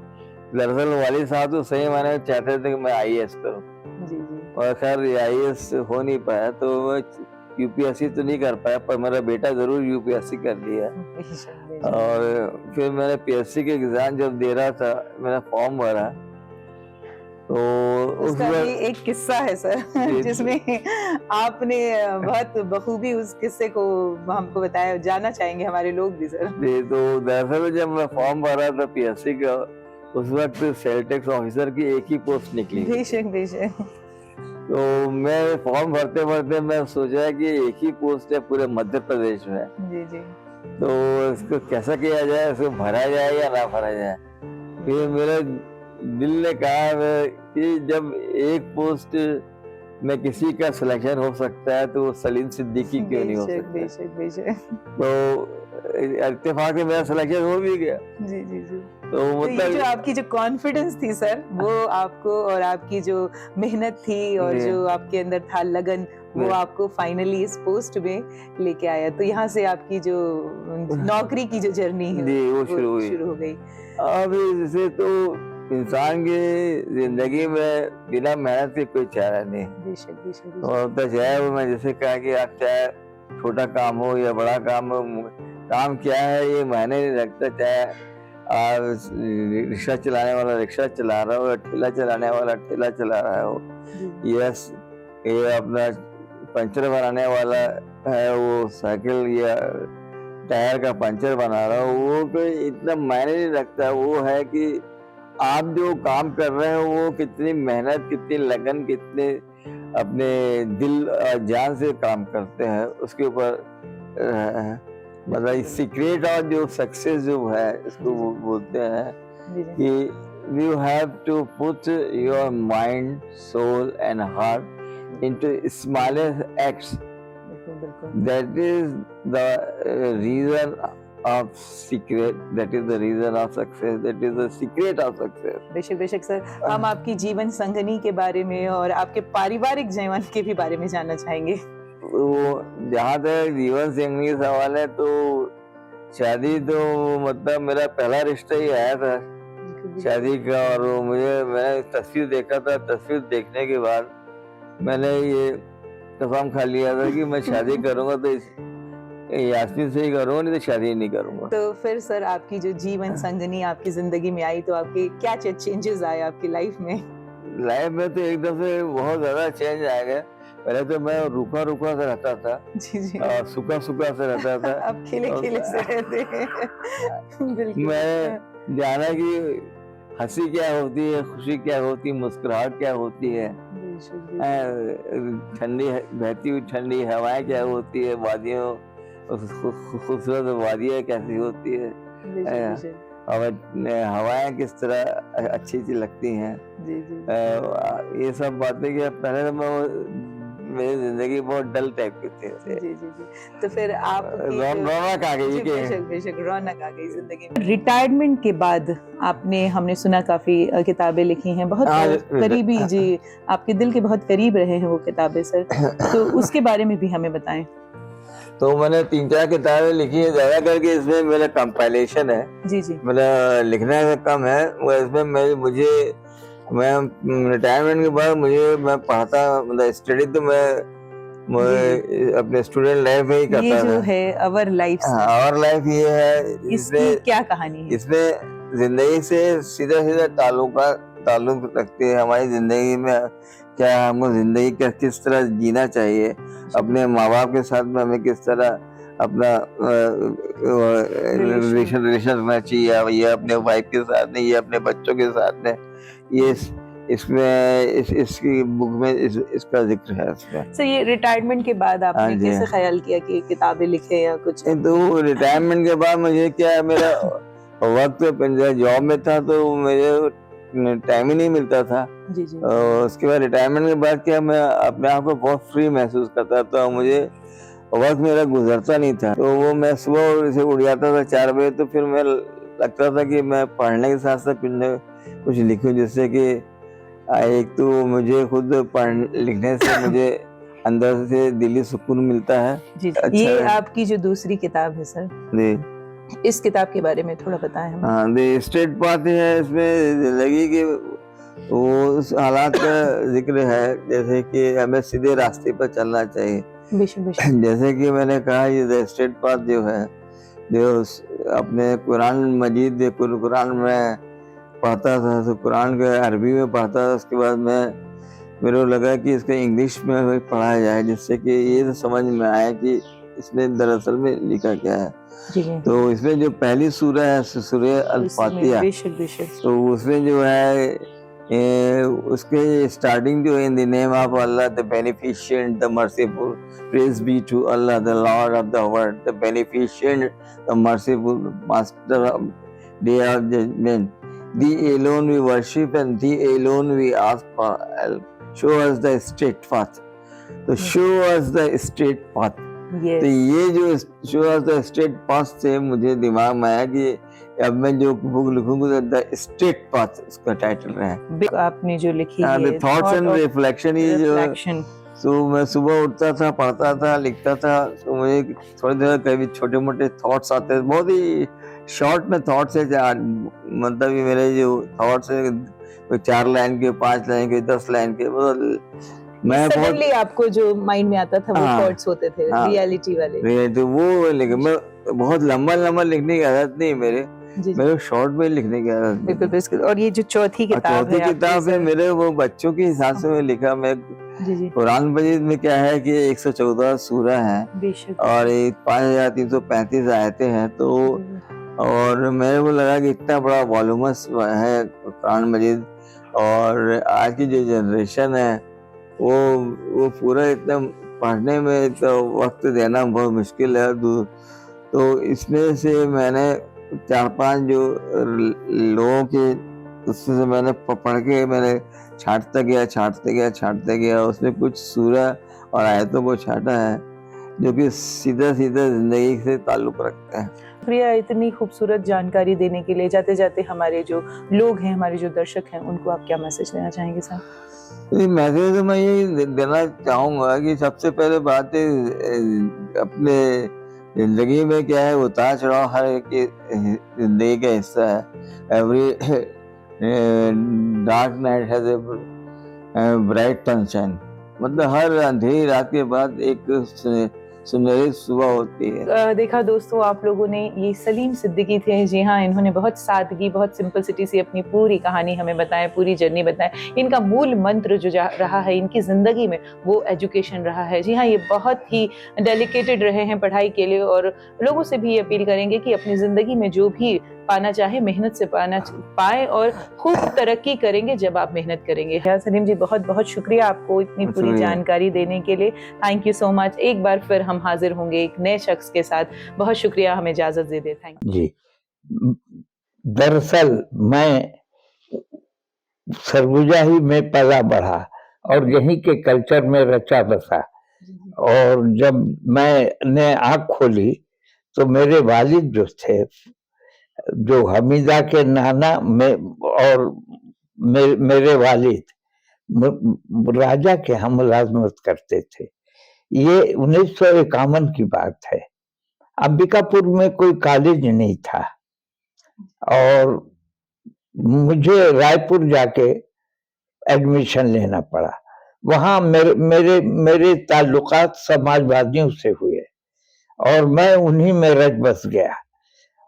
दरअसल वालिद साहब तो सही मायने में चाहते थे कि मैं आईएएस करूं, और खैर आईएएस हो नहीं पाया, तो यूपीएससी तो नहीं कर पाया, पर मेरा बेटा जरूर यूपीएससी कर लिया। और फिर मैंने पीएससी के एग्जाम जब दे रहा था, मैंने फॉर्म भरा, तो उसका भी एक किस्सा है सर जिसमें आपने बहुत बखूबी उस किस्से को हमको बताया, जानना चाहेंगे हमारे लोग भी सर। तो दरअसल जब मैं फॉर्म भरा था पीएससी का, उस वक्त सेल टैक्स ऑफिसर की एक ही पोस्ट निकली। बेशक। तो मैं फॉर्म भरते भरते मैं सोचा कि एक ही पोस्ट है पूरे मध्य प्रदेश में। जी। तो इसको कैसा किया जाए, इसको भरा जाए या ना भरा जाए। फिर मेरे दिल ने कहा कि जब एक पोस्ट में किसी का सिलेक्शन हो सकता है तो सलीम सिद्दीकी क्यों नहीं हो सकता। बेशक। तो इत्तेफाक से मेरा सिलेक्शन हो भी गया। जी। तो मतलब जो आपकी जो कॉन्फिडेंस थी सर, वो आपको, और आपकी जो मेहनत थी और जो आपके अंदर था लगन, वो आपको फाइनली इस पोस्ट में लेके आया। तो यहाँ से आपकी जो नौकरी की जो जर्नी है वो शुरू हो गई। अब जैसे तो इंसान की जिंदगी में बिना मेहनत के कोई चारा नहीं। बेशक। और तो चाहे वो, मैं जैसे कहा कि आप चाहे छोटा काम हो या बड़ा काम हो, काम क्या है ये मायने नहीं रखता। चाहे आप रिक्शा चलाने वाला रिक्शा चला रहा हो, या ठेला चलाने वाला ठेला चला रहा हो, यस ये अपना पंचर बनाने वाला है, वो साइकिल या टायर का पंचर बना रहा हो, वो कोई इतना मायने नहीं रखता। वो है कि आप जो काम कर रहे हो वो कितनी मेहनत, कितनी लगन, कितने अपने दिल और जान से काम करते हैं, उसके ऊपर मतलब सीक्रेट और जो सक्सेस जो है इसको बोलते हैं कि you have to put your mind, soul and heart into smallest acts. That is the reason of secret. That is the reason of success. That is the secret of success. बेशक बेशक sir, हम आपकी जीवन संगनी के बारे में और आपके पारिवारिक जीवन के भी बारे में जानना चाहेंगे। तो जहाँ तक जीवन संगनी का सवाल है तो शादी तो मतलब मेरा पहला रिश्ता ही आया था शादी का, और मैंने तस्वीर देखा था। तस्वीर देखने के बाद मैंने ये कसम खा लिया था कि मैं शादी करूंगा तो यास्मीन से ही करूंगा, नहीं तो शादी नहीं करूंगा। तो फिर सर आपकी जो जीवन संगनी आपकी जिंदगी में आई तो आपके क्या चेंजेस आए आपकी लाइफ में? लाइफ में तो एकदम से बहुत ज्यादा चेंज आ गया। पहले तो मैं रूखा रूखा से रहता था, जी और सूखा सूखा से रहता था। अब खिले खिले से रहते हैं। बिल्कुल। मैं जाना कि हंसी क्या होती है, खुशी क्या होती है, मुस्कुराहट क्या होती है, ठंडी बहती हुई ठंडी हवाएं क्या होती है, वादियों खूबसूरत वादियाँ कैसी होती है, और हवाएं किस तरह अच्छी अच्छी लगती हैं। ये सब बातें कि पहले तो मेरी जिंदगी बहुत डल टाइप की थी। जी। तो फिर आप रौनक आ गई, बेशक रौनक आ गई जिंदगी में। रिटायरमेंट के बाद आपने, हमने सुना काफी किताबें लिखी हैं, बहुत करीबी, जी आपके दिल के बहुत करीब रहे हैं वो किताबें सर, तो उसके बारे में भी हमें बताएं। तो मैंने 3-4 किताबें लिखी है, ज्यादा करके इसमें मेरा कंपाइलेशन है। जी। मेरा लिखना का कम है, इसमें मैं रिटायरमेंट के बाद मैं पढ़ता, मतलब स्टडी तो मैं अपने स्टूडेंट लाइफ में ही करता था। ये जो है आवर लाइफ ये है, इसकी क्या कहानी है? इसमें जिंदगी से सीधा ताल्लुक रखते हैं हमारी जिंदगी में, क्या हमको जिंदगी का किस तरह जीना चाहिए, अपने माँ बाप के साथ में हमें किस तरह अपना रिलेशन रखना चाहिए, ये अपने वाइफ के साथ में, ये अपने बच्चों के साथ में, ये इसकी बुक में इसका जिक्र है इसमें। सर ये रिटायरमेंट के बाद आपने कैसे ख्याल किया कि किताबें लिखे या कुछ? तो रिटायरमेंट के बाद मुझे क्या, मेरा वक्त जॉब में था तो मुझे टाइम ही नहीं मिलता था। जी। उसके बाद रिटायरमेंट के बाद क्या, मैं अपने आप को बहुत फ्री महसूस करता था, मुझे वक्त मेरा गुजरता नहीं था। तो वो मैं सुबह से उठ जाता था 4 बजे, तो फिर मैं लगता था कि मैं पढ़ने के साथ साथ कुछ लिखूं, जिससे कि एक तो मुझे खुद लिखने से मुझे अंदर से दिली सुकून मिलता है। जी। अच्छा, ये आपकी जो दूसरी किताब है सर, जी, इस किताब के बारे में थोड़ा बताएं हमें। हाँ, द स्ट्रेट पाथ है। इसमें जिंदगी के वो उस हालात का जिक्र है, जैसे कि हमें सीधे रास्ते पर चलना चाहिए। जैसे कि मैंने कहा, ये द स्ट्रेट पाथ जो है, जो अपने कुरान मजीद कुरान में पढ़ता था, तो कुरान के अरबी में पढ़ता था, उसके बाद मेरे को लगा कि इसको इंग्लिश में पढ़ाया जाए, जिससे कि ये तो समझ में आया कि इसमें दरअसल में लिखा क्या है। तो इसमें जो पहली सूरह है, सूरह अल-फातिहा, तो उसमें जो है उसके स्टार्टिंग जो है, in the name of Allah the beneficent the merciful, praise be to Allah the lord of the world, the beneficent the merciful, master of day of judgement, Thee alone we worship and Thee alone we ask for help. Show us the straight path. तो show us the straight path. तो ये जो show us the straight path से मुझे दिमाग में आया कि अब मैं जो बुक लिखूंगा तो the straight path उसका टाइटल है। आपने जो लिखी है the thoughts and reflection, ये जो तो मैं सुबह उठता था, पढ़ता था, लिखता था, तो मुझे थोड़ी देर कभी छोटे मोटे थॉट्स आते थे, बहुत ही शॉर्ट में थॉट्स है, मतलब ये मेरे जो थॉट्स है कोई 4 लाइन के, 5 लाइन के, 10 लाइन के, मैं सडनली आपको जो माइंड में आता था वो थॉट्स होते थे, रियलिटी वाले। तो वो लेकिन मैं बहुत लंबा लिखने की आदत नहीं मेरे शॉर्ट में लिखने की आदत। बिल्कुल। और ये जो चौथी किताब है मेरे, वो बच्चों के हिसाब से मैं लिखा। मैं कुरान मजीद में क्या है कि 114 सूरा है और 5335 आयतें हैं, तो और मेरे को लगा कि इतना बड़ा वॉल्यूमस है कुरान मजीद, और आज की जो जनरेशन है वो पूरा इतना पढ़ने में तो वक्त देना बहुत मुश्किल है। तो इसमें से मैंने 4-5 जो लोगों के उससे मैंने पढ़ के मैंने छांटता गया, उसमें कुछ सूरह और आयतों को छांटा है। जो कि सीधा सीधा जिंदगी से ताल्लुक रखते हैं। शुक्रिया इतनी खूबसूरत जानकारी देने के लिए। जाते जाते हमारे जो लोग हैं, हमारे जो दर्शक हैं, उनको आप क्या मैसेज देना चाहेंगे सर? मैसेज तो मैं यही देना चाहूँगा कि सबसे पहले बात है अपने जिंदगी में क्या है, उतार चढ़ाव हर एक की जिंदगी का हिस्सा है। Every dark night has a bright sunshine, मतलब हर अंधेरी रात के बाद एक सुनहरी सुबह होती है। देखा दोस्तों, आप लोगों ने ये सलीम सिद्दीकी थे। जी हाँ, इन्होंने बहुत सादगी, बहुत सिंपलिसिटी से अपनी पूरी कहानी हमें बताएं, पूरी जर्नी बताएं। इनका मूल मंत्र जो रहा है इनकी ज़िंदगी में, वो एजुकेशन रहा है। जी हाँ, ये बहुत ही डेडिकेटेड रहे हैं पढ़ाई के लिए, और लोगों से भी अपील करेंगे कि अपनी ज़िंदगी में जो भी पाना चाहे मेहनत से पाए, और खूब तरक्की करेंगे जब आप मेहनत करेंगे। सलीम जी, बहुत बहुत शुक्रिया आपको इतनी पूरी जानकारी देने के लिए। Thank you so much. एक बार फिर हम हाजिर होंगे एक नए शख्स के साथ। बहुत शुक्रिया, हमें इजाजत दे दे। थैंक यू जी। दरअसल मैं सरगुजा ही में पला बढ़ा और यहीं के कल्चर में रचा बसा, और जब मैंने आँख खोली तो मेरे वालिद जो थे, जो हमीदा के नाना में, और मेरे वालिद राजा के हम मुलाजमत करते थे। ये 1951 की बात है। अंबिकापुर में कोई कॉलेज नहीं था और मुझे रायपुर जाके एडमिशन लेना पड़ा। वहाँ मेरे ताल्लुकात समाजवादियों से हुए और मैं उन्हीं में रच बस गया,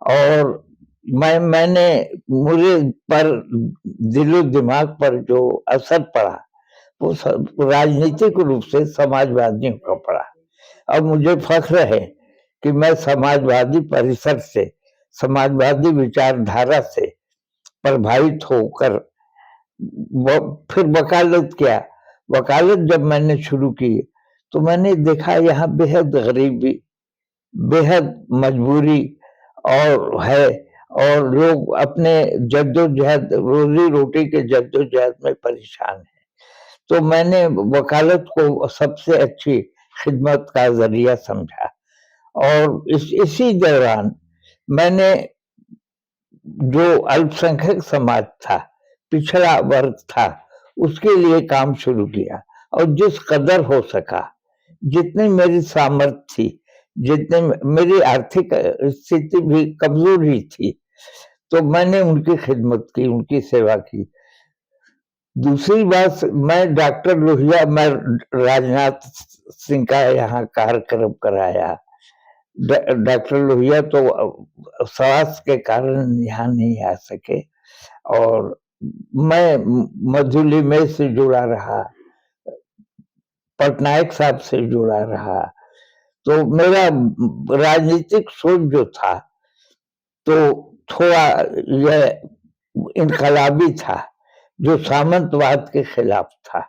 और मैंने मुझे पर दिलो दिमाग पर जो असर पड़ा वो राजनीतिक रूप से समाजवादियों का पड़ा। अब मुझे फख्र है कि मैं समाजवादी परिसर से, समाजवादी विचारधारा से प्रभावित होकर फिर वकालत किया। वकालत जब मैंने शुरू की तो मैंने देखा यहाँ बेहद गरीबी, बेहद मजबूरी और है, और लोग अपने जद्दोजहद, रोजी रोटी के जद्दोजहद में परेशान हैं। तो मैंने वकालत को सबसे अच्छी खिदमत का जरिया समझा, और इसी दौरान मैंने जो अल्पसंख्यक समाज था, पिछड़ा वर्ग था, उसके लिए काम शुरू किया, और जिस कदर हो सका, जितनी मेरी सामर्थ्य थी, जितने मेरी आर्थिक स्थिति भी कमजोर ही थी, तो मैंने उनकी खिदमत की, उनकी सेवा की। दूसरी बात, मैं डॉक्टर लोहिया, मैं राजनाथ सिंह का यहाँ कार्यक्रम कराया। डॉक्टर लोहिया तो स्वास्थ्य के कारण यहाँ नहीं आ सके, और मैं मधुलिमे से जुड़ा रहा, पटनायक साहब से जुड़ा रहा। तो मेरा राजनीतिक सोच जो था तो थोड़ा यह इनकलाबी था, जो सामंतवाद के खिलाफ था।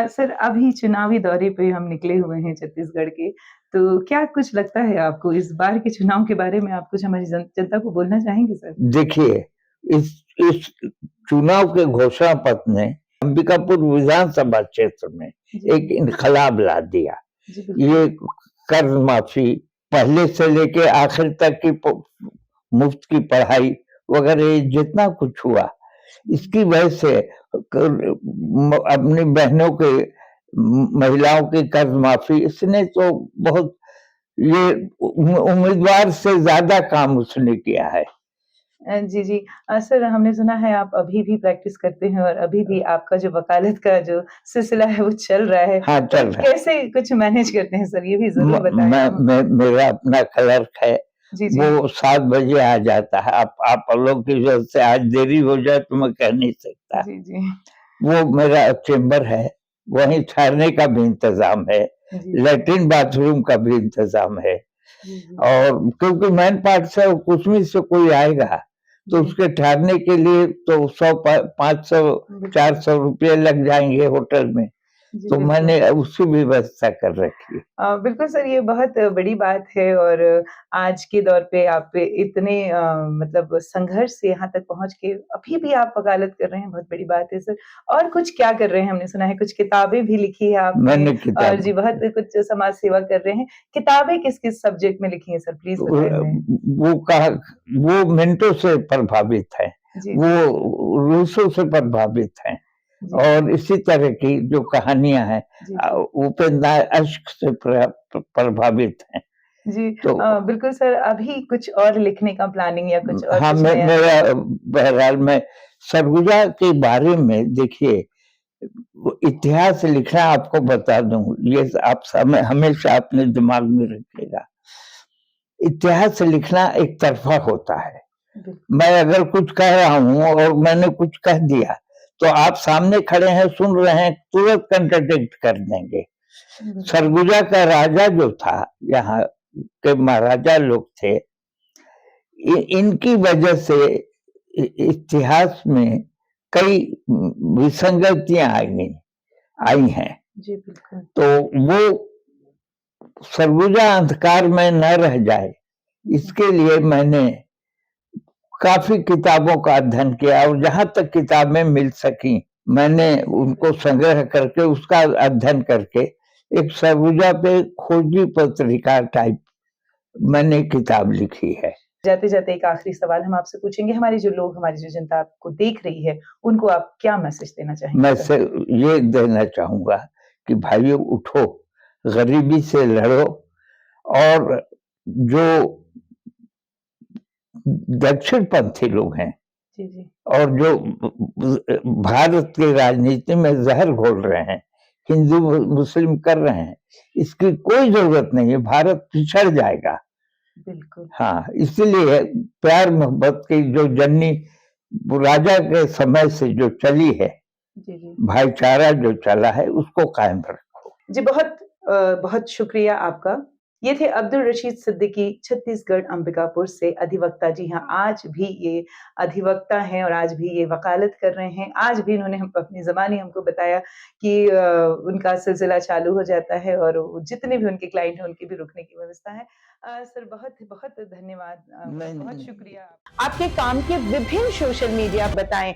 सर, अभी चुनावी दौरे पे हम निकले हुए हैं छत्तीसगढ़ के, तो क्या कुछ लगता है आपको इस बार के चुनाव के बारे में? आप कुछ हमारी जनता को बोलना चाहेंगे सर? देखिए, इस चुनाव के घोषणा पत्र ने अंबिकापुर विधानसभा क्षेत्र में एक इनकलाब ला दिया। ये कर्ज माफी, पहले से लेके आखिर तक की मुफ्त की पढ़ाई वगैरह, जितना कुछ हुआ, इसकी वजह से अपनी बहनों के, महिलाओं की कर्ज माफी, इसने तो बहुत, ये उम्मीदवार से ज्यादा काम उसने किया है। जी जी। सर, हमने सुना है आप अभी भी प्रैक्टिस करते हैं और अभी भी आपका जो वकालत का जो सिलसिला है वो चल रहा है। हाँ, चल रहा है। कैसे कुछ मैनेज करते हैं सर, ये भी जरूर बताएं। मेरा अपना क्लर्क है, जी जी। वो 7 बजे आ जाता है। आप लोग की वजह से आज देरी हो जाए तो मैं कह नहीं सकता। जी जी। वो मेरा चेम्बर है, वहीं ठहरने का भी इंतजाम है, लेटरिन बाथरूम का भी इंतजाम है, और क्योंकि मैन पार्ट से कुछ से कोई आएगा तो उसके ठहरने के लिए तो 100, 500, 400 रुपये लग जाएंगे होटल में, जी, तो बिल्कुल। मैंने उसकी भी व्यवस्था कर रखी है। बिल्कुल सर, ये बहुत बड़ी बात है और आज के दौर पे आप इतने मतलब संघर्ष से यहाँ तक पहुँच के अभी भी आप वकालत कर रहे हैं, बहुत बड़ी बात है सर। और कुछ क्या कर रहे हैं? हमने सुना है कुछ किताबें भी लिखी है आपने मैंने और किताब जी बहुत कुछ समाज सेवा कर रहे हैं। किताबें किस-किस सब्जेक्ट में लिखी हैं सर? प्लीज़ बताएँ हमें। वो कहा वो मिंटो से प्रभावित है, जी, वो रूसो से प्रभावित हैं जी, और इसी तरह की जो कहानियां हैं जी, जी। उपेंद्र अश्क से प्रभावित हैं। जी तो बिल्कुल सर, अभी कुछ और लिखने का प्लानिंग या कुछ और हाँ, कुछ नया? मेरा बहरहाल मैं सरगुजा के बारे में देखिए, वो इतिहास लिखना आपको बता दूं, ये आप हमेशा अपने दिमाग में रखिएगा। इतिहास लिखना एक तरफा होता है। बिल्कुल। मैं अगर कुछ कह रहा हूँ और मैंने कुछ कह दिया, तो आप सामने खड़े हैं, सुन रहे हैं, तुरंत कंट्राडिक्ट कर देंगे। बिल्कुल। सरगुजा का राजा जो था, यहाँ के महाराजा लोग थे, इनकी वजह से इतिहास में कई विसंगतियां आई हैं। जी, बिल्कुल। तो वो सरगुजा अंधकार में न रह जाए, इसके लिए मैंने काफी किताबों का अध्ययन किया और जहां तक किताबें मिल सकी मैंने उनको संग्रह करके उसका अध्ययन करके एक सरगुजा पे खोजी पत्रिका टाइप मैंने किताब लिखी है। जाते-जाते एक आखिरी सवाल हम आपसे पूछेंगे, हमारे जो लोग, हमारी जो जनता आपको देख रही है, उनको आप क्या मैसेज देना चाहेंगे मैं सर? से ये देना चाहूंगा कि भाइयों उठो, गरीबी से लड़ो और जो दक्षिणपंथी लोग हैं जी, जी। और जो भारत की राजनीति में जहर घोल रहे हैं, हिंदू मुस्लिम कर रहे हैं, इसकी कोई जरूरत नहीं है, भारत पिछड़ जाएगा। बिल्कुल। हाँ, इसीलिए प्यार मोहब्बत की जो जर्नी राजा के समय से जो चली है, जी, जी। भाईचारा जो चला है, उसको कायम रखो। जी, बहुत शुक्रिया आपका। ये थे अब्दुल रशीद सिद्दीकी, छत्तीसगढ़ अंबिकापुर से अधिवक्ता। जी हाँ, आज भी ये अधिवक्ता हैं और आज भी ये वकालत कर रहे हैं। आज भी इन्होंने हम अपनी ज़बानी हमको बताया कि उनका सिलसिला चालू हो जाता है और जितने भी उनके क्लाइंट हैं, उनकी भी रुकने की व्यवस्था है। सर बहुत धन्यवाद। बहुत शुक्रिया। आपके काम के विभिन्न सोशल मीडिया बताएँ।